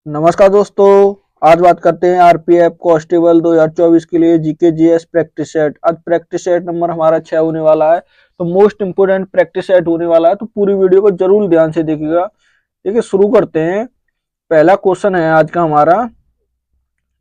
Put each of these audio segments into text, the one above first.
नमस्कार दोस्तों। आज बात करते हैं आरपीएफ कांस्टेबल 2024 के लिए जीके जीएस प्रैक्टिस सेट। आज प्रैक्टिस सेट नंबर हमारा 6 होने वाला है, तो मोस्ट इंपोर्टेंट प्रैक्टिस सेट होने वाला है, तो पूरी वीडियो को जरूर ध्यान से देखिएगा। देखिए शुरू करते हैं। पहला क्वेश्चन है आज का हमारा।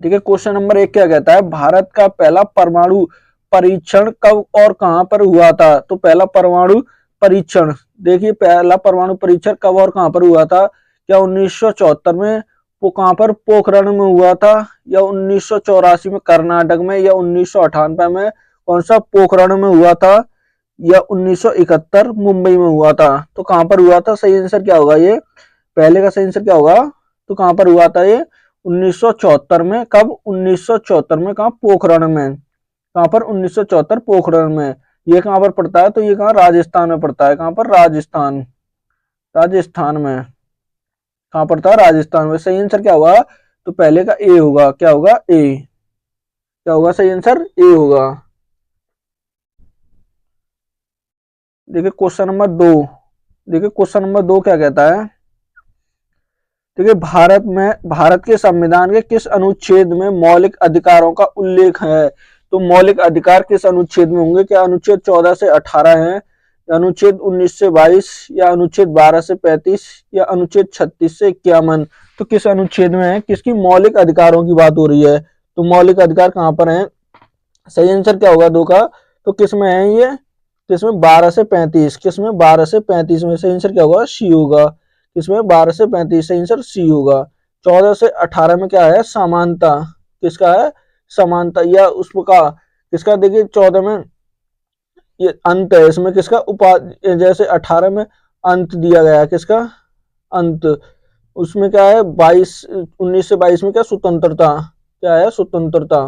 ठीक है, क्वेश्चन नंबर 1 क्या कहता है, भारत का पहला परमाणु परीक्षण कब और कहां पर हुआ था। तो पहला परमाणु परीक्षण, देखिए पहला परमाणु परीक्षण कब और कहां पर हुआ था। क्या 1974 में, वो कहां पर पोखरण में हुआ था, या 1984 में कर्नाटक में, या 1998 में कौन सा पोखरण में हुआ था, या 1971 मुंबई में हुआ था। तो कहां पर हुआ था, सही आंसर क्या होगा ये, पहले का सही आंसर क्या होगा। तो कहां पर हुआ था ये, 1974 में। कब, 1974 में। कहां, पोखरण में। कहां पर, 1974 पोखरण में। ये कहां पर पड़ता है, तो ये कहां, राजस्थान में पड़ता है। कहां पर, राजस्थान, राजस्थान में। कहां पड़ता है, राजस्थान में। सही आंसर क्या होगा, तो पहले का ए होगा। क्या होगा, ए। क्या होगा, सही आंसर ए होगा। देखिए क्वेश्चन नंबर 2। देखिए क्वेश्चन नंबर 2 क्या कहता है। देखिए भारत के संविधान के किस अनुच्छेद में मौलिक अधिकारों का उल्लेख है। तो मौलिक अधिकार किस अनुच्छेद में होंगे। क्या अनुच्छेद 14 से 18 है, या अनुच्छेद 19 से 22, या अनुच्छेद 12 से 35, या अनुच्छेद 36 से 51। तो किस अनुच्छेद में है, किसकी मौलिक अधिकारों की बात हो रही है। तो मौलिक अधिकार कहां पर है, सही आंसर क्या होगा दो का। तो किस में है ये, किसमें, 12 से 35। किसमें, 12 से 35 में। सही आंसर क्या होगा, सी होगा। किसमें, 12 से 35। सही आंसर सी होगा। 14 से 18 में क्या है, समानता। किसका है, समानता, या उसका किसका, देखिए 14 में ये अंत है, इसमें किसका जैसे 18 में अंत दिया गया है, किसका अंत। उसमें क्या है, 19 से 22 में क्या, स्वतंत्रता। क्या है, स्वतंत्रता,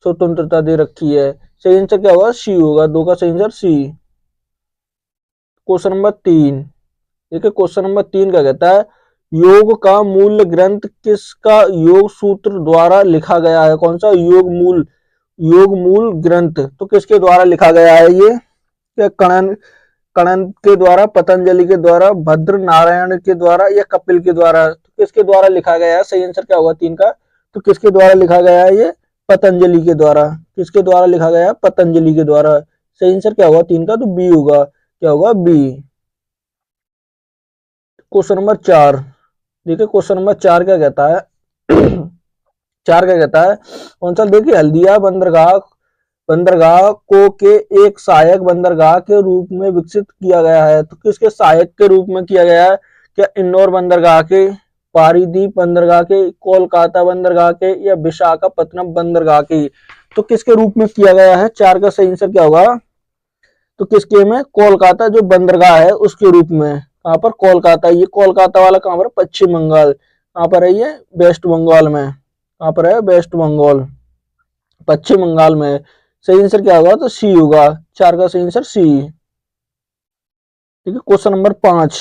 स्वतंत्रता दे रखी है। सही आंसर क्या होगा, सी होगा। दो का सही आंसर सी। Question number 3। देखिए क्वेश्चन नंबर 3 क्या कहता है, योग का मूल ग्रंथ किसका योग सूत्र द्वारा लिखा गया है। कौन सा, योग मूल ग्रंथ, तो किसके द्वारा लिखा गया है ये। क्या कणन कणन के द्वारा, पतंजलि के द्वारा, भद्र नारायण के द्वारा, या कपिल के द्वारा। तो किसके द्वारा लिखा गया है, सही आंसर क्या होगा 3 का। तो किसके द्वारा लिखा गया है ये, पतंजलि के द्वारा। किसके द्वारा लिखा गया है, पतंजलि के द्वारा। सही आंसर क्या होगा 3 का, तो बी होगा। क्या होगा, बी। Question number 4। देखिए क्वेश्चन नंबर 4 क्या कहता है 4 क्या कहता है, कौन सा, देखिए हल्दिया बंदरगाह बंदरगाह को के एक सहायक बंदरगाह के रूप में विकसित किया गया है। तो किसके सहायक के रूप में किया गया है। क्या इंदौर बंदरगाह के, पारीदीप बंदरगाह के, कोलकाता बंदरगाह के, या विशाखापत्तनम बंदरगाह के। तो किसके रूप में किया गया है, 4 का सही आंसर क्या होगा। तो किसके में, कोलकाता जो बंदरगाह है उसके रूप में। कहां पर, कोलकाता। ये कोलकाता वाला कहां पर, पश्चिम बंगाल। कहां पर है ये, वेस्ट बंगाल में। कहां पर है, वेस्ट बंगाल, पश्चिम बंगाल में। सही आंसर क्या होगा, तो सी होगा। 4 का सही आंसर सी। ठीक है, क्वेश्चन नंबर 5।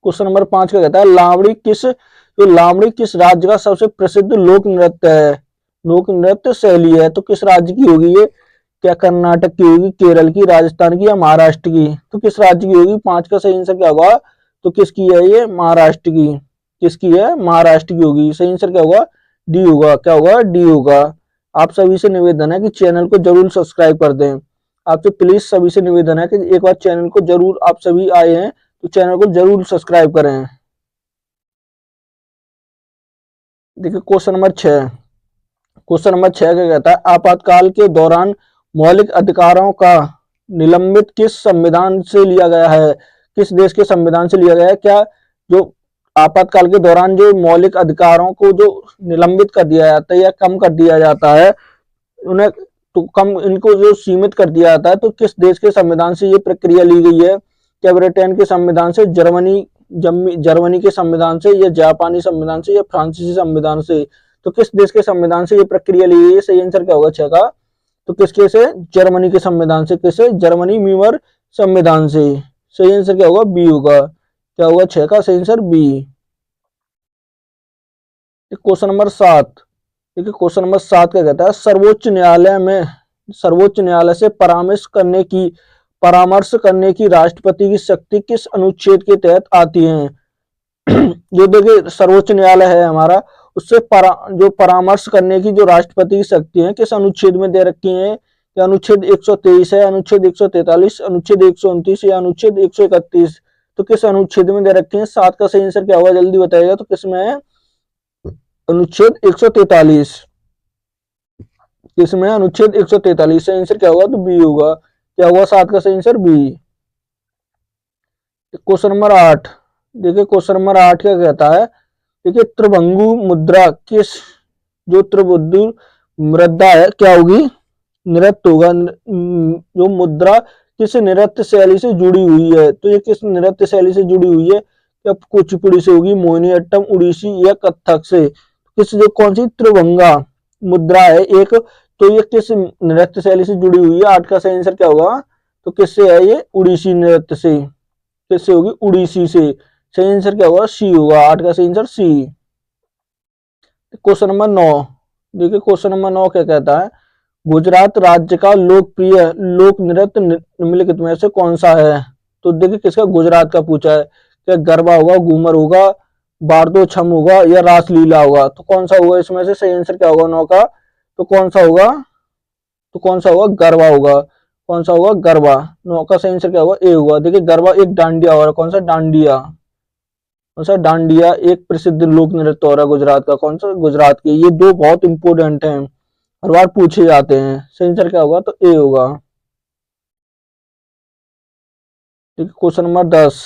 क्वेश्चन नंबर 5 क्या कहता है, लावणी किस राज्य का सबसे प्रसिद्ध लोक नृत्य है, लोक नृत्य शैली है। तो किस राज्य की होगी ये। क्या कर्नाटक की होगी, केरल की, राजस्थान की, या महाराष्ट्र की। तो किस राज्य की होगी, 5 का सही आंसर क्या होगा। तो किसकी है ये, महाराष्ट्र की। किसकी है, महाराष्ट्र की होगी। सही आंसर क्या होगा, डी होगा। क्या होगा, डी होगा। आप सभी से निवेदन है कि चैनल को जरूर सब्सक्राइब कर दें। आपसे प्लीज सभी से निवेदन है कि एक बार चैनल को जरूर, आप सभी आए हैं तो चैनल को जरूर सब्सक्राइब करें। देखिए क्वेश्चन नंबर 6। क्वेश्चन नंबर 6 क्या कहता है, आपातकाल के दौरान मौलिक अधिकारों का निलंबित किस संविधान से लिया गया है, किस देश के संविधान से लिया गया है। क्या जो आपातकाल के दौरान जो मौलिक अधिकारों को जो निलंबित कर दिया जाता है या कम कर दिया जाता है, उन्हें तो कम, इनको जो सीमित कर दिया जाता है, तो किस देश के संविधान से ये प्रक्रिया ली गई है। क्या ब्रिटेन के संविधान से, जर्मनी के संविधान से, या जापानी संविधान से, या फ्रांसीसी संविधान से। तो किस देश के संविधान से ये प्रक्रिया ली गई है, सही आंसर क्या होगा 6 का। तो किसके से, जर्मनी के संविधान से। किसे, जर्मनी म्यूमर संविधान से। सही आंसर क्या होगा, बी होगा। क्या होगा, 6 का सही आंसर बी। Question number 7। देखिए क्वेश्चन नंबर 7 क्या कहता है, सर्वोच्च न्यायालय से परामर्श करने की राष्ट्रपति की शक्ति किस अनुच्छेद के तहत आती है। जो देखिए सर्वोच्च न्यायालय है हमारा, उससे जो परामर्श करने की जो राष्ट्रपति की शक्ति है किस अनुच्छेद में दे रखी है, कि अनुच्छेद 123 है, अनुच्छेद 143, अनुच्छेद 129 या अनुच्छेद 131। तो किस अनुच्छेद में दे रखे हैं? 7 का सही आंसर क्या होगा, जल्दी बताइएगा। तो किसमें है? अनुच्छेद 143। किसमें? अनुच्छेद 143। सही आंसर क्या होगा? तो बी होगा। क्या होगा 7 का सही आंसर? बी। क्वेश्चन नंबर 8, देखिए क्वेश्चन नंबर 8 क्या कहता है, देखिए त्रिभंगु मुद्रा किस, जो त्रिभुजु मुद्रा है क्या होगी? नृत्य होगा। जो मुद्रा किस नृत्य शैली से जुड़ी हुई है? तो ये किस नृत्य शैली से जुड़ी हुई है? क्या कुचिपुड़ी से होगी, मोहिनीअट्टम, उड़ीसी या कथक से? किस, जो कौन सी त्रिभंगा मुद्रा है एक, तो ये किस नृत्य शैली से जुड़ी हुई है? 8 का सही आंसर क्या होगा? तो किससे है ये? उड़ीसी नृत्य से। किससे होगी? उड़ीसी से। सही आंसर क्या होगा? सी होगा। 8 का सही आंसर सी। क्वेश्चन नंबर 9, देखिए क्वेश्चन नंबर 9 क्या कहता है, गुजरात राज्य का लोकप्रिय लोक नृत्य निम्नलिखित में से कौन सा है? तो देखिए किसका? गुजरात का पूछा है। क्या गरबा होगा, घूमर होगा, बारदो छम होगा या रासलीला होगा? तो कौन सा होगा इसमें से? सही आंसर क्या होगा 9 का? तो कौन सा होगा? तो कौन सा होगा? गरबा होगा। कौन सा होगा? गरबा। 9 का सही आंसर क्या होगा? ए होगा। देखिए गरबा एक डांडिया हो रहा है। कौन सा? डांडिया। कौन सा? डांडिया एक प्रसिद्ध लोक नृत्य हो रहा है गुजरात का। कौन सा? गुजरात के। ये दो बहुत इंपोर्टेंट हैं, हर बार पूछे जाते हैं। सही आंसर क्या होगा? तो ए होगा। ठीक है, क्वेश्चन नंबर 10,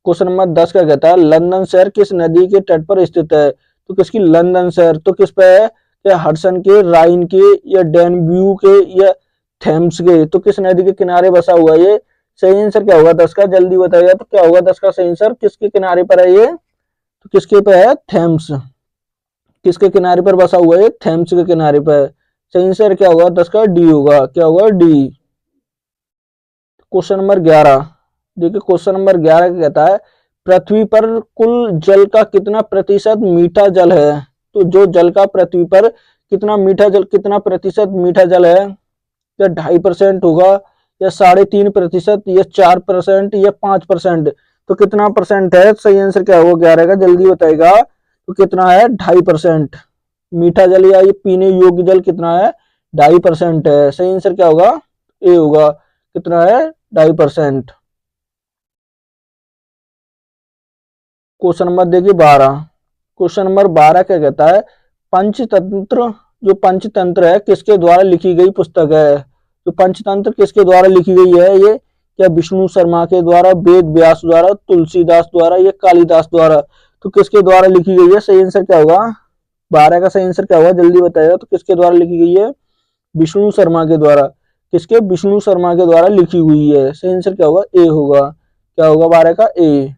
क्वेश्चन नंबर 10 क्या कहता है, लंदन शहर किस नदी के तट पर स्थित है? तो किसकी? लंदन शहर। तो किस पे है? क्या हडसन के, राइन के या डैन्यूब के या थेम्स के? तो किस नदी के किनारे बसा हुआ ये? सही आंसर क्या होगा 10 का? जल्दी बताइएगा। तो क्या होगा 10 का सही आंसर? किसके किनारे पर है ये? तो किसके पे है? थेम्स। किसके किनारे पर बसा हुआ है? थेम्स के किनारे पर। सही आंसर क्या होगा 10 का? डी होगा। क्या होगा? डी। क्वेश्चन नंबर 11, देखिए क्वेश्चन नंबर 11 क्या कहता है, पृथ्वी पर कुल जल का कितना प्रतिशत मीठा जल है? तो जो जल का पृथ्वी पर कितना मीठा जल, कितना प्रतिशत मीठा जल है? या 2.5% होगा, या 3.5%, या 4%, या 5%? तो कितना परसेंट है? सही आंसर क्या होगा 11 का? जल्दी बताएगा। तो कितना है? 2.5%। मीठा जल या ये पीने योग्य जल कितना है? 2.5% है। सही आंसर क्या होगा? ए होगा। कितना है? 2.5%। क्वेश्चन नंबर देखिए 12, क्वेश्चन नंबर 12 क्या कहता है, पंचतंत्र, जो पंचतंत्र है किसके द्वारा लिखी गई पुस्तक है? तो पंचतंत्र किसके द्वारा लिखी गई है ये? क्या विष्णु शर्मा के द्वारा, वेद व्यास द्वारा, तुलसीदास द्वारा या कालिदास द्वारा? तो किसके द्वारा लिखी गई है? सही आंसर क्या होगा? 12 का सही आंसर क्या होगा? जल्दी बताइएगा। तो किसके द्वारा लिखी गई है? विष्णु शर्मा के द्वारा। किसके? विष्णु शर्मा के द्वारा लिखी हुई है। सही आंसर क्या होगा? ए होगा। क्या होगा 12 का? ए।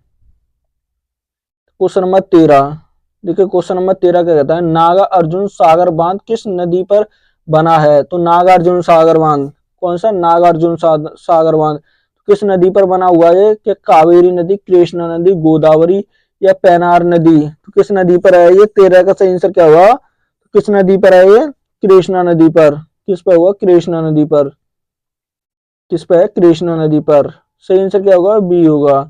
क्वेश्चन नंबर 13, देखिए क्वेश्चन नंबर 13 क्या कहता है, नागा अर्जुन सागर बांध किस नदी पर बना है? तो नागार्जुन सागर बांध, कौन सा? नागार्जुन सागर बांध किस नदी पर बना हुआ है? क्या कावेरी नदी, कृष्णा नदी, गोदावरी या पेनार नदी? तो किस नदी पर है ये? 13 का सही आंसर क्या हुआ? किस नदी पर है ये? कृष्णा नदी पर। किस पर हुआ? कृष्णा नदी पर। किस पर है? कृष्णा नदी पर। सही आंसर क्या होगा? बी होगा।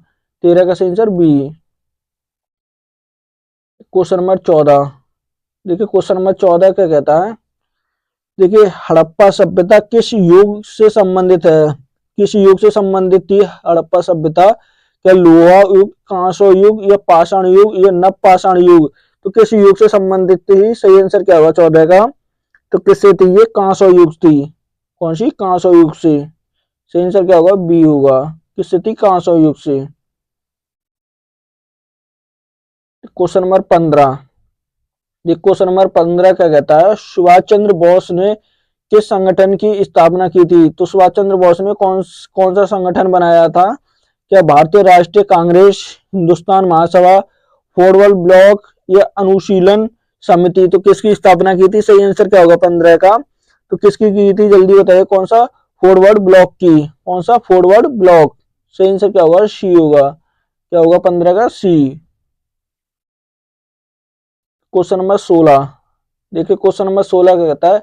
13 का सही आंसर बी। क्वेश्चन नंबर 14, देखिए क्वेश्चन नंबर 14 क्या कहता है, देखिए हड़प्पा सभ्यता किस युग से संबंधित है? किस युग से संबंधित थी हड़प्पा सभ्यता? क्या लोहा युग, कांस्य युग या पाषाण युग या नव पाषाण युग? तो किस युग से संबंधित थी? सही आंसर क्या होगा 14 का? तो किससे थी ये? कांस्य युग थी। कौन सी? कांस्य युग से। सही आंसर क्या होगा? बी होगा। किससे थी? कांस्य युग से। क्वेश्चन नंबर 15, क्वेश्चन नंबर 15 क्या कहता है, सुभाष चंद्र बोस ने किस संगठन की स्थापना की थी? तो सुभाष चंद्र बोस ने कौन सा संगठन बनाया था? क्या भारतीय राष्ट्रीय कांग्रेस, हिंदुस्तान महासभा, फॉरवर्ड ब्लॉक या अनुशीलन समिति? तो किसकी स्थापना की थी? सही आंसर क्या होगा 15 का? तो किसकी की थी? जल्दी बताइए। कौन सा? फॉरवर्ड ब्लॉक की। कौन सा? Forward block. सही आंसर क्या होगा? सी होगा। क्या होगा 15 का? सी। क्वेश्चन नंबर 16, देखिए क्वेश्चन नंबर 16 क्या कहता है,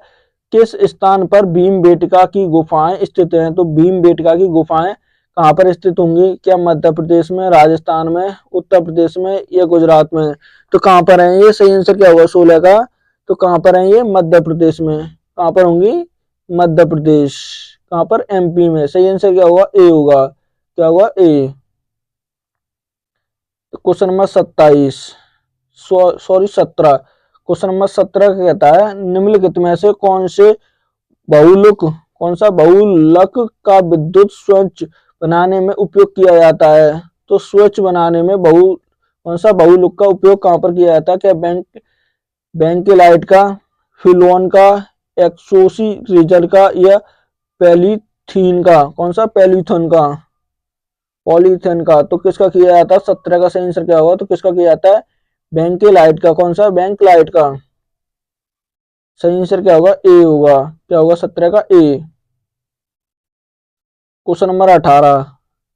किस स्थान पर भीम बेटका की गुफाएं स्थित हैं? तो भीम बेटका की गुफाएं कहाँ पर स्थित होंगी? क्या मध्य प्रदेश में, राजस्थान में, उत्तर प्रदेश में या गुजरात में? तो कहाँ पर है ये? सही आंसर क्या होगा 16 का? तो कहाँ पर है ये? मध्य प्रदेश में। कहाँ पर होंगी? मध्य प्रदेश। कहाँ पर? एमपी में। सही आंसर क्या होगा? ए होगा। क्या होगा? A. Question number 27, sorry 17। Question number 17 क्या कहता है? निम्नलिखित में से कौन सा बहुलक का विद्युत स्विच बनाने में उपयोग किया जाता है? तो स्विच बनाने में कौन सा बहुलक का उपयोग कहाँ पर किया जाता है? क्या बैंक के लाइट का, फिलॉन का, एक्सोसी रीजर का या पैलिथीन का? कौन सा? पैलिथन का, पॉलीथिन का। तो किसका किया जाता है? 17 का सही आंसर क्या होगा? तो किसका किया जाता है? बैंक के लाइट का। कौन सा? बैंक लाइट का। सही आंसर क्या होगा? ए होगा। क्या होगा? 17 का ए। क्वेश्चन नंबर 18,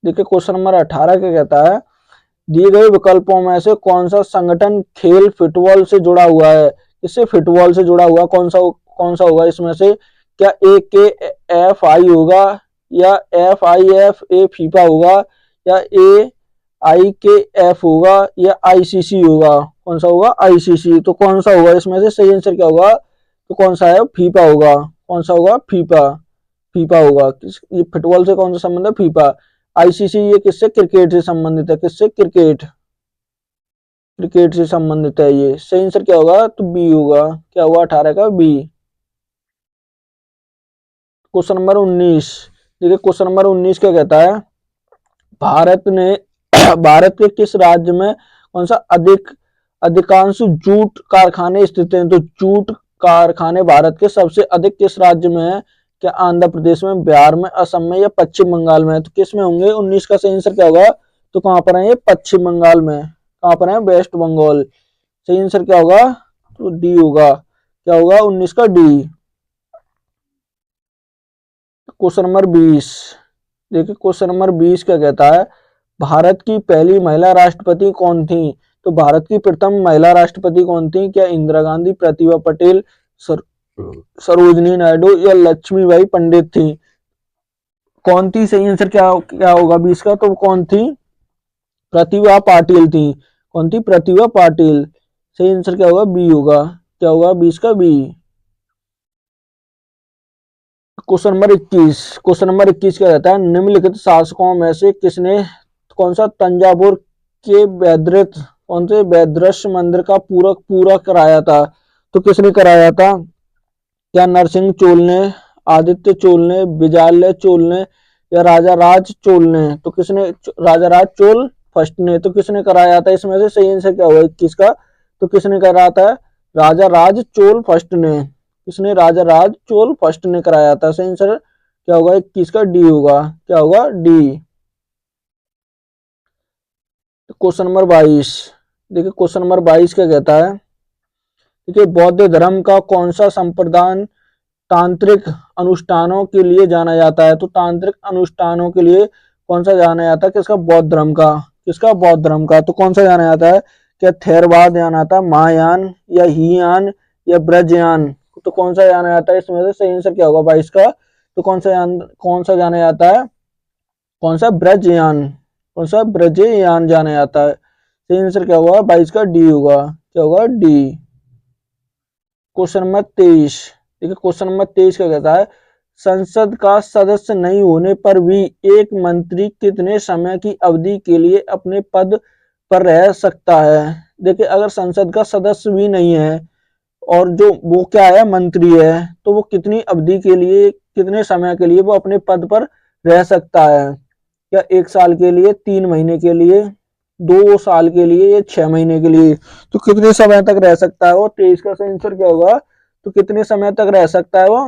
देखिए क्वेश्चन नंबर 18 क्या कहता है? दिए गए विकल्पों में से कौन सा संगठन खेल फुटबॉल से जुड़ा हुआ है? इससे फुटबॉल से जुड़ा हुआ कौन सा होगा इसमें से? क्या ए के एफ आई होगा या F I F A FIFA होगा या ए आई के एफ होगा या आईसीसी होगा? कौन सा होगा? आईसीसी। तो कौन सा होगा इसमें से? सही आंसर क्या होगा? तो कौन सा है? फीफा होगा। कौन सा होगा? फीफा। फीफा होगा। ये फुटबॉल से कौन सा संबंध है? फीफा। आईसीसी ये किससे? क्रिकेट से संबंधित है। किससे? क्रिकेट। क्रिकेट से संबंधित है ये। सही आंसर क्या होगा? तो बी होगा। क्या हुआ? 18 का बी। क्वेश्चन नंबर 19, देखिए क्वेश्चन नंबर 19 क्या कहता है? भारत के किस राज्य में कौन सा अधिकांश जूट कारखाने स्थित हैं? तो जूट कारखाने भारत के सबसे अधिक किस राज्य में है? क्या आंध्र प्रदेश में, बिहार में, असम में या पश्चिम बंगाल में? तो किस में होंगे? 19 का सही आंसर क्या होगा? तो कहां पर है ये? पश्चिम बंगाल में। कहां पर है? वेस्ट बंगाल। सही आंसर क्या होगा? तो डी होगा। क्या होगा? 19 का डी। क्वेश्चन नंबर 20, देखिए क्वेश्चन नंबर 20 क्या कहता है? भारत की पहली महिला राष्ट्रपति कौन थी? तो भारत की प्रथम महिला राष्ट्रपति कौन थी? क्या इंदिरा गांधी, प्रतिभा पटेल, सरोजिनी नायडू या लक्ष्मीबाई पंडित थी? कौन थी? सही आंसर क्या क्या होगा 20 का? तो कौन थी? प्रतिभा पाटिल थी। कौन थी? प्रतिभा पाटिल। सही आंसर क्या होगा? बी होगा। क्या होगा? 20 का B. Question number 21, question number 21 क्या रहता है? निम्नलिखित शासकों में से किसने कौन सा तंजावुर के कौन से वैद्रश्य मंदिर का पूरा कराया था? तो किसने कराया था? क्या नरसिंह चोल ने, आदित्य चोल ने, विजयालय चोल ने या राजा राज चोल ने? तो किसने? राजा राज चोल फर्स्ट ने। तो किसने कराया था इसमें से? सही आंसर क्या होगा 21 का? तो किसने कराया था? राजा राज चोल फर्स्ट ने। किसने? राजा राज चोल फर्स्ट ने कराया था। सही आंसर क्या होगा? 21 का डी होगा। क्या होगा? डी। क्वेश्चन नंबर 22, देखिए क्वेश्चन नंबर 22 क्या कहता है? देखिए बौद्ध धर्म का कौन सा संप्रदाय तांत्रिक अनुष्ठानों के लिए जाना जाता है? तो तांत्रिक अनुष्ठानों के लिए कौन सा जाना जाता है? किसका? बौद्ध धर्म का। किसका? बौद्ध धर्म का। तो कौन सा जाना जाता है? क्या थेरवाद जाना जाता है, महायान या हीयान या ब्रजयान? तो कौन सा जाना जाता है इसमें से? सही आंसर क्या होगा 22 का? तो कौन सा जाना जाता है? कौन सा? ब्रजयान। कौन सा? ब्रजयान जाना जाता है। सही आंसर क्या होगा? 22 का डी होगा। क्या होगा? डी। क्वेश्चन नंबर 23, देखिए क्वेश्चन नंबर 23 क्या कहता है? संसद का सदस्य नहीं होने पर भी एक मंत्री कितने समय की अवधि के लिए अपने पद पर रह सकता है? देखिए अगर संसद का सदस्य भी नहीं है और जो वो क्या है? मंत्री है, तो वो कितनी अवधि के लिए, कितने समय के लिए वो अपने पद पर रह सकता है? क्या 1 साल के लिए, 3 महीने के लिए, 2 साल के लिए या 6 महीने के लिए? तो कितने समय तक रह सकता है वो? 23 का सही आंसर क्या होगा? तो कितने समय तक रह सकता है वो?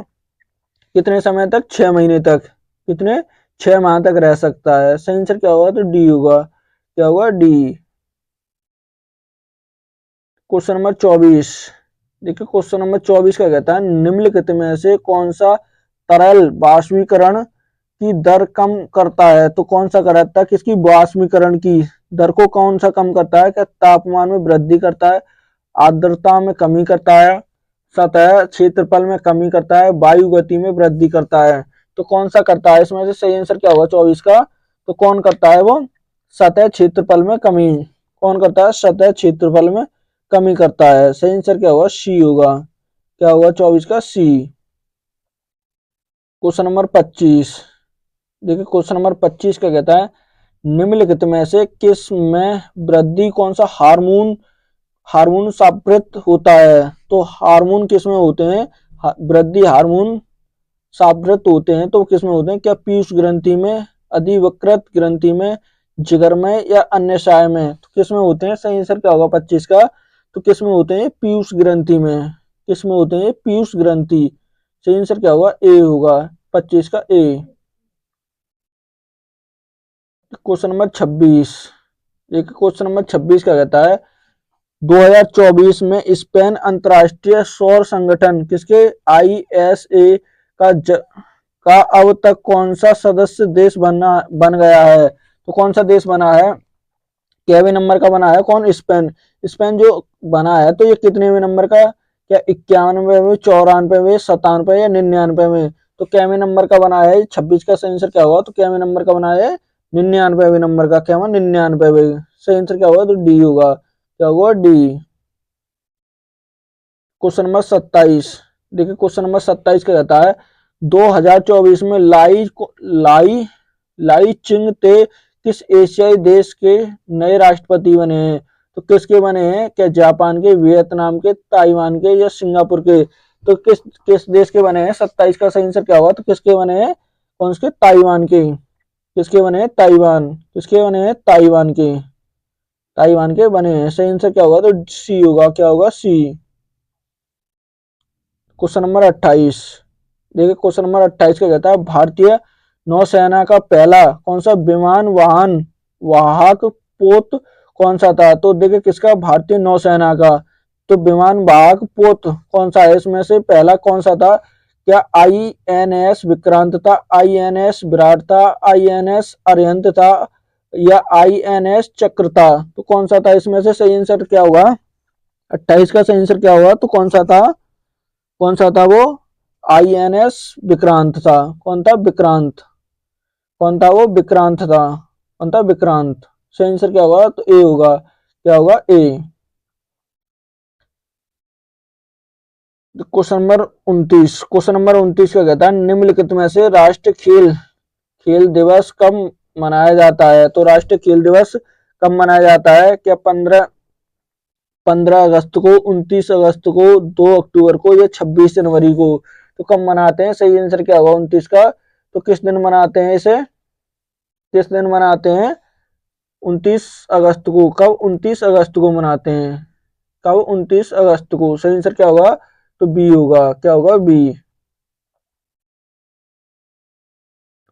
कितने समय तक? 6 महीने तक। कितने? 6 माह तक रह सकता है। सही आंसर क्या होगा? तो डी होगा। क्या होगा? डी। क्वेश्चन नंबर 24, देखिए क्वेश्चन नंबर 24 क्या कहता है? निम्नलिखित में से कौन सा तरल वाष्पीकरण की दर कम करता है? तो कौन सा करता है? किसकी? वाष्पीकरण की दर को कौन सा कम करता है? क्या तापमान में वृद्धि करता है, आर्द्रता में कमी करता है, सतह क्षेत्रफल में कमी करता है, वायु गति में वृद्धि करता है? तो कौन सा करता है इसमें से? सही आंसर क्या होगा 24 का? तो कौन करता है वो सतह क्षेत्रफल में कमी, कौन करता है सतह क्षेत्रफल में कमी करता है। सही आंसर क्या होगा सी होगा, क्या होगा 24 का सी। क्वेश्चन नंबर 25, देखिए क्वेश्चन नंबर 25 क्या कहता है, निम्नलिखित में से किस में वृद्धि कौन सा हार्मोन हार्मोन साप्रित होता है। तो हार्मोन किस में होते हैं, वृद्धि हार्मोन साप्रित होते हैं तो किस में होते हैं, क्या पीयूष ग्रंथि में, अधिवृक्क ग्रंथि में, जिगर में या अन्य साय में। तो किस में होते हैं, सही आंसर क्या होगा 25 का, तो किस में होते हैं पीयूष ग्रंथि में, किस में होते हैं पीयूष ग्रंथि। सही आंसर क्या होगा ए होगा 25 का ए। क्वेश्चन नंबर 26, एक क्वेश्चन नंबर 26 क्या कहता है, 2024 में स्पेन अंतर्राष्ट्रीय सौर संगठन किसके ISA का अब तक कौन सा सदस्य देश बन गया है। तो कौन सा देश बना है, केवे नंबर का बना है कौन, स्पेन। स्पेन जो बना है तो ये कितने नंबर का, क्या 91वें में, 94वें में, 97वें या 99वें में। तो केवे नंबर का बना है 26 का। सही आंसर क्या होगा, तो केवे नंबर का बना है 99वें नंबर का, क्या 99वें। सही आंसर क्या होगा, तो डी होगा, क्या होगा डी। क्वेश्चन नंबर 27, देखिए क्वेश्चन नंबर 27 क्या कहता है, 2024 में लाई लाई चिंग ते किस एशियाई देश के नए राष्ट्रपति बने हैं। तो किसके बने हैं, क्या जापान के, वियतनाम के, ताइवान के या सिंगापुर के। तो किस किस देश के बने हैं, 27 का सही आंसर क्या होगा, तो किसके बने हैं, कौन से, ताइवान के। किसके बने हैं, ताइवान, किसके बने हैं, ताइवान के, ताइवान के बने हैं। सही आंसर क्या होगा, तो सी होगा, क्या होगा सी। क्वेश्चन नंबर 28, देखिए क्वेश्चन नंबर 28 क्या कहता है, भारतीय नौसेना का पहला कौन सा विमान वाहन वाहक पोत कौन सा था। तो देखिए किसका, भारतीय नौसेना का। तो विमान वाहक पोत कौन सा है, इसमें से पहला कौन सा था, क्या INS विक्रांत था, INS विराट था, INS अरिहंत था या INS चक्र था। तो कौन सा था इसमें से, सही आंसर क्या होगा 28 का। सही आंसर क्या होगा, तो कौन सा था, कौन सा था वो, INS विक्रांत था। कौन था, विक्रांत। कौन था वो, विक्रांत था। कौन था, विक्रांत। सही आंसर क्या होगा, तो ए होगा, क्या होगा A. Question number 29, question number 29 क्या कहता है, निम्नलिखित में से राष्ट्रीय खेल दिवस कब मनाया जाता है। तो राष्ट्रीय खेल दिवस कब मनाया जाता है, क्या 15 अगस्त को, 29 अगस्त को, 2 अक्टूबर को या 26 जनवरी को। तो कब मनाते हैं, सही आंसर क्या होगा 29 का। तो किस दिन मनाते हैं इसे, किस दिन मनाते हैं, 29 अगस्त को। कब, 29 अगस्त को मनाते हैं, कब, 29 अगस्त को। सही आंसर क्या होगा, तो बी होगा, क्या होगा बी।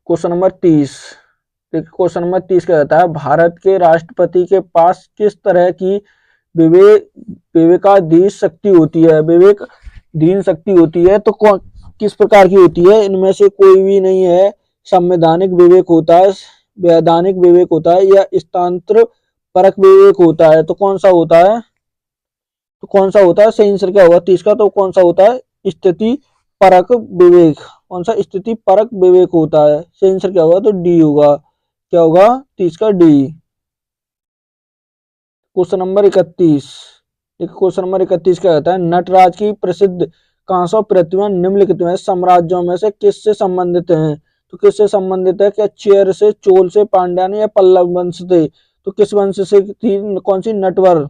क्वेश्चन नंबर 30, देखिए क्वेश्चन नंबर 30 क्या कहता है, भारत के राष्ट्रपति के पास किस तरह की विवेक विवेकाधीन शक्ति होती है, विवेकाधीन शक्ति होती है। तो कौन किस प्रकार की होती है, इनमें से कोई भी नहीं है। संवैधानिक विवेक होता है, वैधानिक विवेक होता है या स्थानांतर परक विवेक होता है। तो कौन सा होता है, तो कौन सा होता है, सही आंसर क्या होगा 30 का। तो कौन सा होता है, स्थिति परक विवेक। कौन सा, स्थिति परक विवेक होता है। सही आंसर क्या होगा, तो डी होगा, क्या होगा 30 का D. Question number 31, question number 31 क्या कहता है, नटराज की प्रसिद्ध कांस्य प्रतिमा निम्नलिखित में साम्राज्यों में से किससे संबंधित है। तो किससे संबंधित है, क्या चेर से, चोल से, पांड्यान या पल्लव वंश से। तो किस वंश से थी, कौन सी नटवर,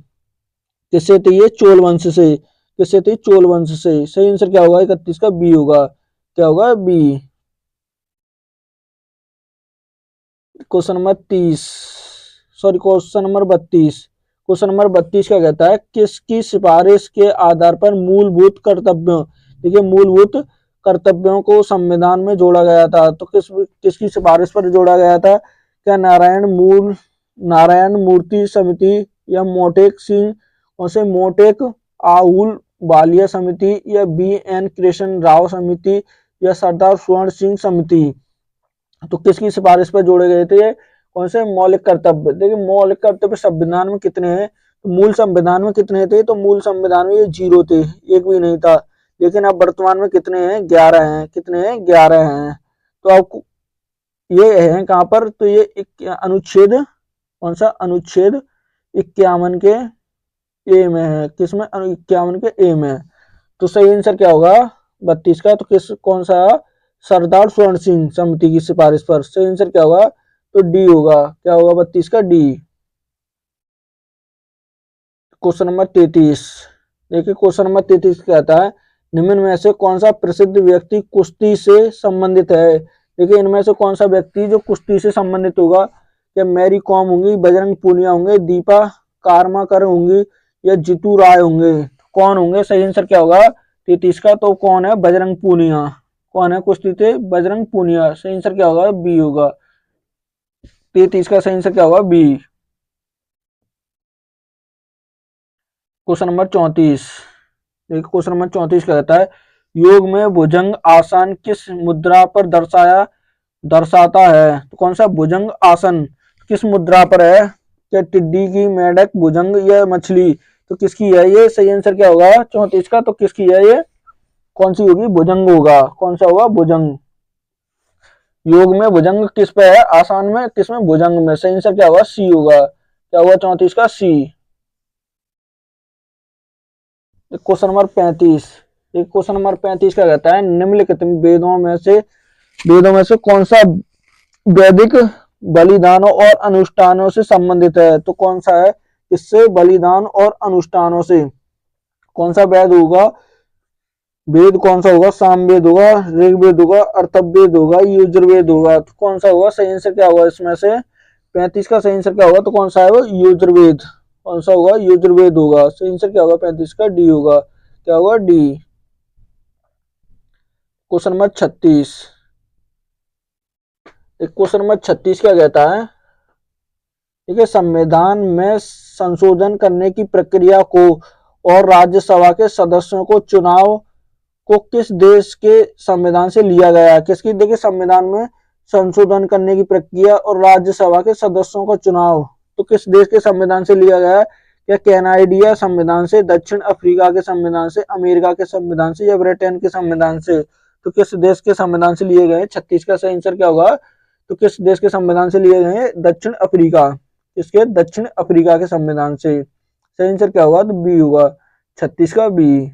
किससे थी ये, चोल वंश से। किससे थी, चोल वंश से। सही आंसर क्या होगा 31 का बी होगा, क्या होगा B. Question number 30, sorry question number 32, question number 32 क्या कहता है, किसकी सिफारिश के आधार पर मूलभूत कर्तव्यों, देखिए मूलभूत कर्तव्यों को संविधान में जोड़ा गया था। तो किसकी सिफारिश पर जोड़ा गया था, क्या नारायण मूर्ति समिति या मोटेक सिंह और से मोटेक आहूल बालिया समिति या BN कृष्ण राव समिति या सरदार स्वर्ण सिंह समिति। तो किसकी सिफारिश पर जोड़े गए थे, कौन से मौलिक कर्तव्य। देखिए मौलिक कर्तव्य संविधान में कितने हैं, तो मूल संविधान में कितने थे, तो मूल संविधान में ये 0 थे, एक भी नहीं था। लेकिन अब वर्तमान में कितने हैं, 11 हैं। कितने हैं, 11 हैं। तो आपको ये है कहाँ पर, तो ये अनुच्छेद, कौन सा, अनुच्छेद 51 के ए में है। किसमें, 51 के ए में। तो सही आंसर क्या होगा 32 का, तो कौन सा, सरदार स्वर्ण सिंह समिति की सिफारिश पर। सही आंसर क्या होगा, तो डी होगा। क्या होगा 32 का, डी। क्वेश्चन नंबर 33, देखिए क्वेश्चन नंबर 33 कहता है निम्न में से कौन सा प्रसिद्ध व्यक्ति कुश्ती से संबंधित है। देखिए इनमें से कौन सा व्यक्ति जो कुश्ती से संबंधित होगा, क्या मैरी कॉम होंगी, बजरंग पूनिया होंगे, दीपा कारमाकर होंगी, या जीतू राय होंगे। कौन होंगे, सही आंसर क्या होगा 33 का, तो कौन है, बजरंग पूनिया। कौन है कुश्ती से, बजरंग पूनिया। सही आंसर क्या होगा, बी होगा। 33 का सही आंसर क्या होगा, बी। क्वेश्चन नंबर 34, देखिए क्वेश्चन नंबर 34 क्या कहता है योग में भुजंग आसन किस मुद्रा पर दर्शाता है। तो कौन सा भुजंग आसन किस मुद्रा पर है, क्या टिड्डी की, मेढक, भुजंग, या मछली। तो किसकी है ये, सही आंसर क्या होगा 34 का, तो किसकी है ये, कौन सी होगी, भुजंग होगा। कौन सा होगा, भुजंग। योग में भुजंग किस पे है, आसान में, किसमें, भुजंग में। सही आंसर क्या होगा, सी होगा। क्या होगा 34 का, C. Question number 35, question number 35 क्या कहता है निम्नलिखित वेदों में से कौन सा वैदिक बलिदानों और अनुष्ठानों से संबंधित है। तो कौन सा है, इससे बलिदान और अनुष्ठानों से। कौन सा वेद होगा, वेद कौन सा होगा, सामवेद होगा, ऋग्वेद होगा, अर्थवेद होगा, यजुर्वेद होगा। तो कौन सा होगा, सही आंसर क्या होगा इसमें से 35 का सही आंसर क्या होगा, तो कौन सा है वो, यजुर्वेद। कौन सा होगा, यजुर्वेद होगा। सही आंसर क्या होगा 35 का, डी होगा। क्या होगा, D. Question number 36, question number 36 क्या कहता है, ठीक है, संविधान में संशोधन करने की प्रक्रिया को और राज्यसभा के सदस्यों को चुनाव को किस देश के संविधान से लिया गया है। किसकी, देखिए संविधान में संशोधन करने की प्रक्रिया और राज्यसभा के सदस्यों का चुनाव तो किस देश के संविधान से लिया गया है। क्या कैनाडिया संविधान से, दक्षिण अफ्रीका के संविधान से, अमेरिका के संविधान से, या ब्रिटेन के संविधान से। तो किस देश के संविधान से लिए गए। 36 का सही आंसर क्या होगा, तो किस देश के संविधान से लिए गए, दक्षिण अफ्रीका। किसके, दक्षिण अफ्रीका के संविधान से। सही आंसर क्या होगा, तो बी होगा। 36 का बी।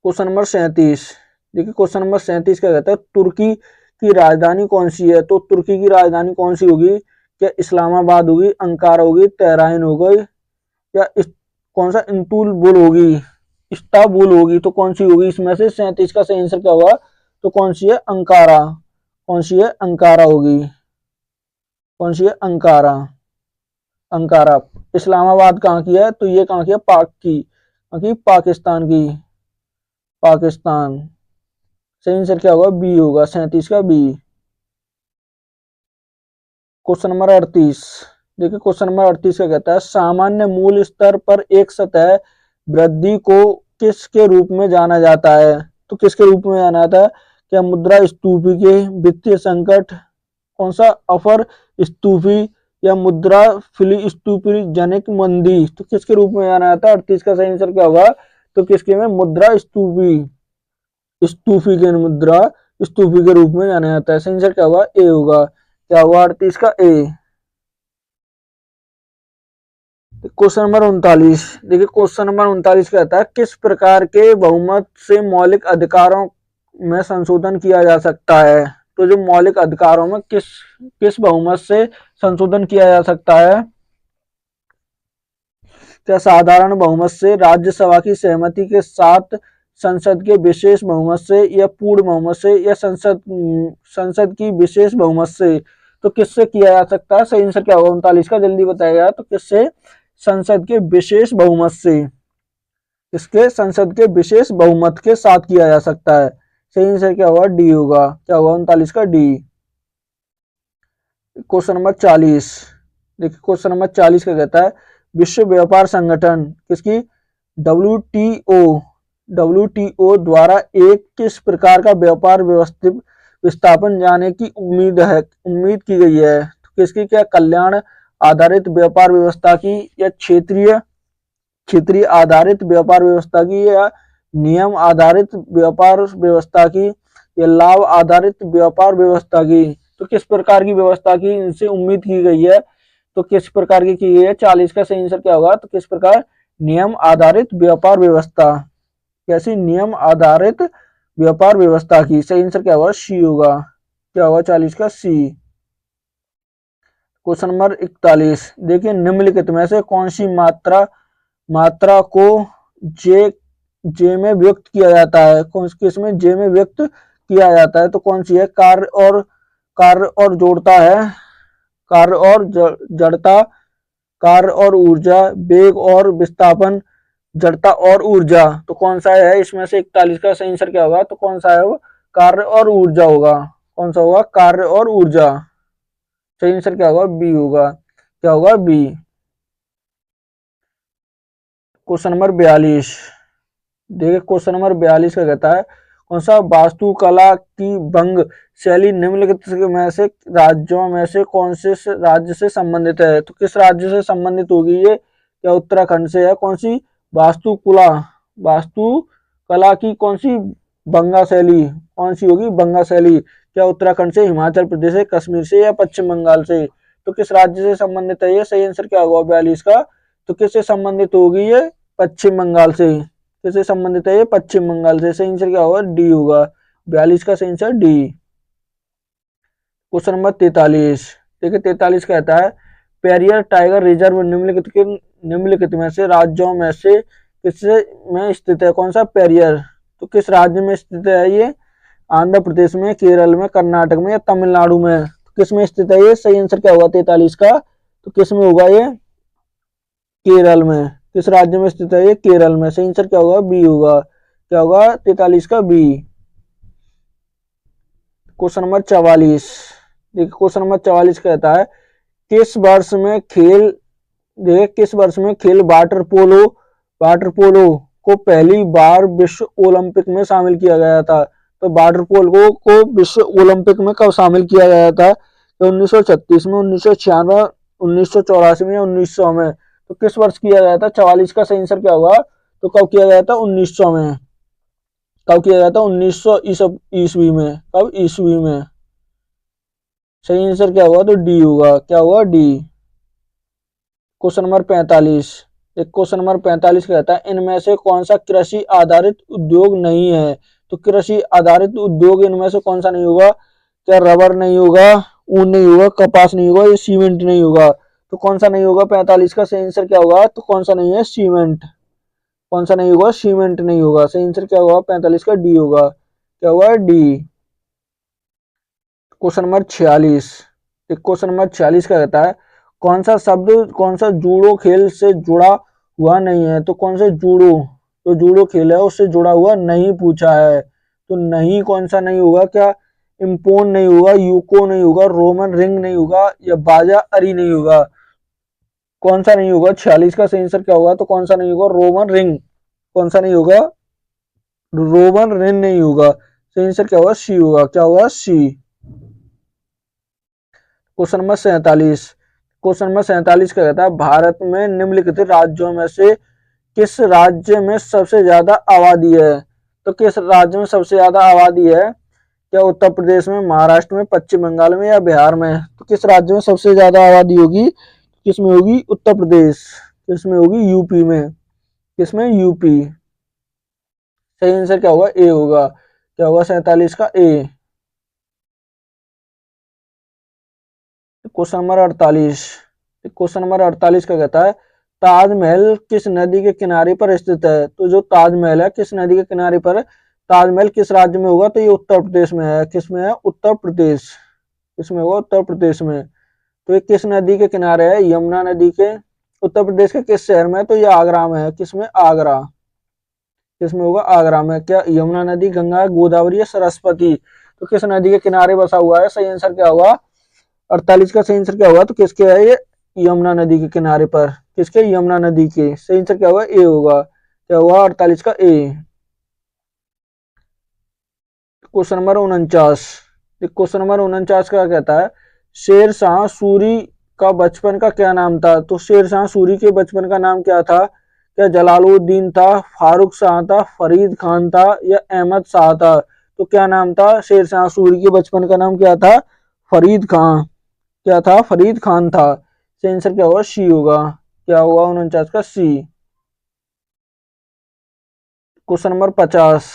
क्वेश्चन नंबर 37, देखिए क्वेश्चन नंबर 37 क्या कहता है तुर्की की राजधानी कौन सी है। तो तुर्की की राजधानी कौन सी होगी, क्या इस्लामाबाद होगी, अंकारा होगी, तेहरान होगी, या कौन सा, इस्तंबुल होगी, इस्तांबुल होगी। तो कौन सी होगी इसमें से, 37 का सही आंसर क्या होगा, तो कौन सी है, अंकारा। कौन सी है, अंकारा होगी। कौन सी है, अंकारा। अंकारा। इस्लामाबाद कहाँ की है, तो ये कहाँ की है, पाक की, पाकिस्तान की, पाकिस्तान। सही आंसर क्या होगा, बी होगा। 37 का बी। क्वेश्चन नंबर 38, देखिए क्वेश्चन नंबर 38 का कहता है सामान्य मूल स्तर पर एक सतह वृद्धि को किसके रूप में जाना जाता है। तो किसके रूप में जाना जाता है, क्या मुद्रा स्फीति के, वित्तीय संकट, कौन सा, अपर स्फीति, या मुद्रा स्फीति जनित मंदी। तो किसके रूप में जाना जाता है। 38 का सही आंसर क्या होगा, तो किसके में, मुद्रा स्फीति, स्फीति के, मुद्रा स्फीति के रूप में जाना जाता है। सही आंसर क्या होगा, ए होगा। क्या हुआ 38 का, ए। क्वेश्चन नंबर 39, देखिए क्वेश्चन नंबर 39 कहता है किस प्रकार के बहुमत से मौलिक अधिकारों में संशोधन किया जा सकता है। तो जो मौलिक अधिकारों में किस बहुमत से संशोधन किया जा सकता है। क्या साधारण बहुमत से, राज्यसभा की सहमति के साथ, संसद के विशेष बहुमत से, या पूर्ण बहुमत से, या संसद की विशेष बहुमत से। तो किससे किया जा सकता है। सही आंसर क्या होगा 39 का, जल्दी बताएगा। तो किससे, संसद के विशेष बहुमत से। किसके, संसद के विशेष बहुमत के साथ किया जा सकता है। सही आंसर क्या होगा, डी होगा। क्या होगा 39 का, डी। क्वेश्चन नंबर 40, देखिए क्वेश्चन नंबर 40 का कहता है विश्व व्यापार संगठन, किसकी, डब्ल्यूटीओ द्वारा एक किस प्रकार का व्यापार व्यवस्थित विस्थापन जाने की उम्मीद की गई है। तो किसकी, क्या कल्याण आधारित व्यापार व्यवस्था की, या क्षेत्रीय आधारित व्यापार व्यवस्था की, या नियम आधारित व्यापार व्यवस्था की, ये लाभ आधारित व्यापार व्यवस्था की। तो किस प्रकार की व्यवस्था की इनसे उम्मीद की गई है, तो किस प्रकार की गई है, 40 का सही आंसर क्या होगा, तो किस प्रकार, नियम आधारित व्यापार व्यवस्था। कैसी, नियम आधारित व्यापार व्यवस्था की। सही आंसर क्या होगा, सी होगा। क्या होगा 40 का, सी। क्वेश्चन नंबर 41, देखिए निम्नलिखित में से कौन सी मात्रा को जे में व्यक्त किया जाता है, कौन किसमें जे में व्यक्त किया जाता है, तो कौन सी है, कार्य और जोड़ता है, कार्य और जड़ता, कार्य और ऊर्जा, वेग और विस्थापन, जड़ता और ऊर्जा। तो कौन सा है इसमें से 41 का सही आंसर क्या होगा, तो कौन सा है वो, कार्य और ऊर्जा होगा। कौन सा होगा, कार्य और ऊर्जा। सही आंसर क्या होगा, बी होगा। क्या होगा, बी। क्वेश्चन नंबर 42, देखिए क्वेश्चन नंबर 42 का कहता है कौन सा वास्तुकला की भंग शैली निम्नलिखित में से राज्यों में से कौन से राज्य से संबंधित है। तो किस राज्य से संबंधित होगी ये, क्या उत्तराखंड से है। कौन सी वास्तुकला की कौन सी भंगा शैली, कौन सी होगी, भंगा शैली। क्या उत्तराखंड से, हिमाचल प्रदेश से, कश्मीर से या पश्चिम बंगाल से। तो किस राज्य से संबंधित है ये, सही आंसर क्या होगा 42 का, तो किससे संबंधित होगी ये, पश्चिम बंगाल से। किससे संबंधित है ये, पश्चिम बंगाल से। सही आंसर क्या होगा, डी होगा। 42 का सही आंसर डी। क्वेश्चन नंबर 43, देखिए 43 कहता है पेरियर टाइगर रिजर्व निम्नलिखित में से राज्यों में से किससे में स्थित है। कौन सा, पेरियर। तो किस राज्य में स्थित है ये, आंध्र प्रदेश में, केरल में, कर्नाटक में या तमिलनाडु में। तो किस में स्थित है ये, सही आंसर क्या होगा 43 का, तो किस में होगा ये, केरल में। किस राज्य में स्थित है ये, केरल में। सही आंसर क्या होगा, बी होगा। क्या होगा 43 का, बी। क्वेश्चन नंबर 44, देखिए क्वेश्चन नंबर 44 कहता है किस वर्ष में खेल वाटर पोलो को पहली बार विश्व ओलंपिक में शामिल किया गया था। तो वाटर पोलो को विश्व ओलंपिक में कब शामिल किया गया था, तो 1936 में, 1996, 1984 में या 1900 में। तो किस वर्ष किया गया था, 44 का सही आंसर क्या होगा, तो कब किया गया था, 1900 में। कब किया गया था, 1900 ईस्वी में। कब, ईस्वी में। सही आंसर क्या होगा, तो डी होगा। क्या होगा, डी। क्वेश्चन नंबर 45, एक क्वेश्चन नंबर 45 कहता है इनमें से कौन सा कृषि आधारित उद्योग नहीं है। तो कृषि आधारित उद्योग इनमें से कौन सा नहीं होगा, क्या रबर नहीं होगा, ऊन नहीं होगा, कपास नहीं होगा, ये सीमेंट नहीं होगा। तो कौन सा नहीं होगा 45 का सही आंसर क्या होगा, तो कौन सा नहीं है, सीमेंट। कौन सा नहीं होगा, सीमेंट नहीं होगा। सही आंसर क्या होगा 45 का, डी होगा। क्या होगा, D. Question number 46, question number 46 का कहता है कौन सा जूडो खेल से जुड़ा हुआ नहीं है। तो कौन सा जूडो खेल है उससे जुड़ा हुआ नहीं पूछा है। तो नहीं, कौन सा नहीं होगा, क्या इम्पोन नहीं होगा, यूको नहीं होगा, रोमन रिंग नहीं होगा या बाजा अरी नहीं होगा। कौन सा नहीं होगा, 46 का सही आंसर क्या होगा, तो कौन सा नहीं होगा, रोमन रिंग। कौन सा नहीं होगा, रोमन रिंग नहीं होगा। सही आंसर क्या होगा, सी होगा। क्या होगा, सी। क्वेश्चन नंबर 47, का कहता है भारत में निम्नलिखित राज्यों में से किस राज्य में सबसे ज्यादा आबादी है। तो किस राज्य में सबसे ज्यादा आबादी है, क्या उत्तर प्रदेश में, महाराष्ट्र में, पश्चिम बंगाल में या बिहार में। तो किस राज्य में सबसे ज्यादा आबादी होगी, किसमें होगी, उत्तर प्रदेश। किसमें होगी, यूपी में। किसमें, यूपी। सही आंसर क्या होगा, ए होगा। क्या होगा 47 का, ए। क्वेश्चन नंबर 48 का कहता है ताजमहल किस नदी के किनारे पर स्थित है। तो जो ताजमहल है किस नदी के किनारे पर है, ताजमहल किस राज्य में होगा, तो ये उत्तर प्रदेश में है। किसमें है, उत्तर प्रदेश। किसमें होगा, उत्तर प्रदेश में। तो ये किस नदी के किनारे है, यमुना नदी के। उत्तर प्रदेश के किस शहर में है, तो ये आगरा में है। किसमें, आगरा। किसमें होगा, आगरा में। क्या यमुना नदी, गंगा, गोदावरी या सरस्वती। तो किस नदी के किनारे बसा हुआ है, सही आंसर क्या होगा, 48 का सही आंसर क्या होगा, तो किसके है ये, यमुना नदी के किनारे पर। किसके, यमुना नदी के। सही आंसर क्या होगा, ए होगा। क्या होगा 48 का, ए। क्वेश्चन नंबर 49 का कहता है शेरशाह सूरी का बचपन का क्या नाम था। तो शेरशाह सूरी के बचपन का नाम क्या था, क्या जलालुद्दीन था, फारूक शाह था, फरीद खान था या अहमद शाह था। तो क्या नाम था शेरशाह सूरी के बचपन का नाम क्या था? फरीद खान। क्या था? फरीद खान था। सही आंसर क्या होगा? सी होगा। क्या होगा 49 का? C. Question number 50।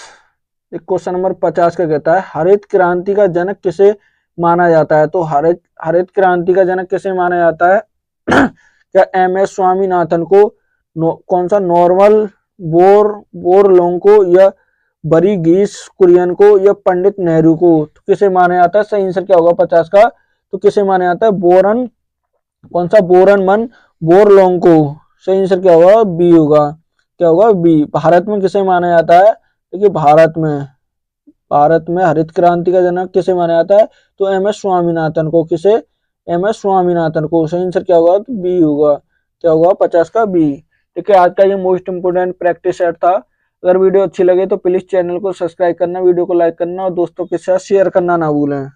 Question number 50 का कहता है हरित क्रांति का जनक किसे माना जाता है? तो हरित हरित क्रांति का जनक किसे माना जाता है? क्या एम एस स्वामीनाथन को, कौन सा, नॉर्मल बोरलोंग को, या बरीगीस कुरियन को, या पंडित नेहरू को? तो किसे माना जाता है? सही आंसर क्या होगा 50 का? तो किसे माना जाता है? बोरन, कौन सा, बोरन मन बोरलोंग को। सही आंसर क्या होगा? बी होगा। क्या होगा? बी। भारत में किसे माना जाता है? देखिए भारत में हरित क्रांति का जनक किसे माना जाता है? तो एम एस स्वामीनाथन को। किसे? एम एस स्वामीनाथन को। सही आंसर क्या होगा? तो बी होगा। क्या होगा 50 का? बी। ठीक है, आज का ये मोस्ट इंपोर्टेंट प्रैक्टिस सेट था। अगर वीडियो अच्छी लगे तो प्लीज चैनल को सब्सक्राइब करना, वीडियो को लाइक करना और दोस्तों के साथ शेयर करना ना भूलें।